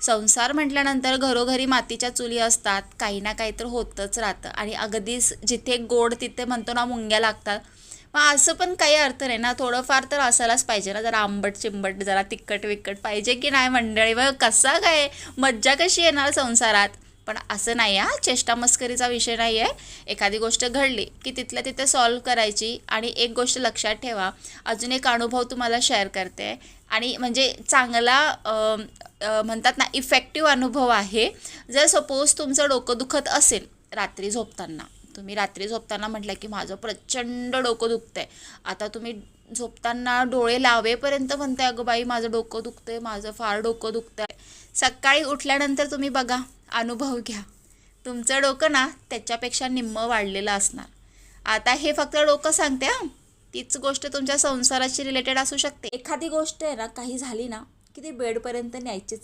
संसार म्हटल्यानंतर घरोघरी मातीच्या चुली असतात, काही ना काही तर होतच राहतं आणि अगदीच जिथे गोड तिथे म्हणतो ना मुंग्या लागतात. मग असं पण काही अर्थ नाही ना, थोडंफार तर असायलाच पाहिजे ना, जरा आंबट चिंबट जरा तिखट विकट पाहिजे की नाही मंडळी. मग कसा काय मज्जा कशी येणार संसारात. पण असं नाही हा, चेष्टा मस्करीचा विषय नाही आहे. एखादी गोष्ट घडली की तिथल्या तिथे सॉल्व्ह करायची. आणि एक गोष्ट लक्षात ठेवा, अजून एक अनुभव तुम्हाला शेअर करते. आणि म्हणजे चांगला म्हणतात ना इफेक्टिव्ह अनुभव आहे. जर सपोज तुमचं डोकं दुखत असेल रात्री झोपताना, तुम्ही रात्री झोपताना म्हटलं की माझं प्रचंड डोकं दुखतंय, आता तुम्ही झोपताना डोळे लावेपर्यंत म्हणताय अगं बाई माझं डोकं दुखतंय, माझं फार डोकं दुखतंय. सकाळी उठल्यानंतर तुम्ही बघा, अनुभव घ्या, तुमचं डोकं ना त्याच्यापेक्षा निम्मं वाढलेलं असणार. आता हे फक्त डोकं सांगते हां, तीच गोष्ट तुमच्या संसाराशी रिलेटेड असू शकते. एखादी गोष्ट आहे ना काही झाली ना की ती बेडपर्यंत न्यायचीच.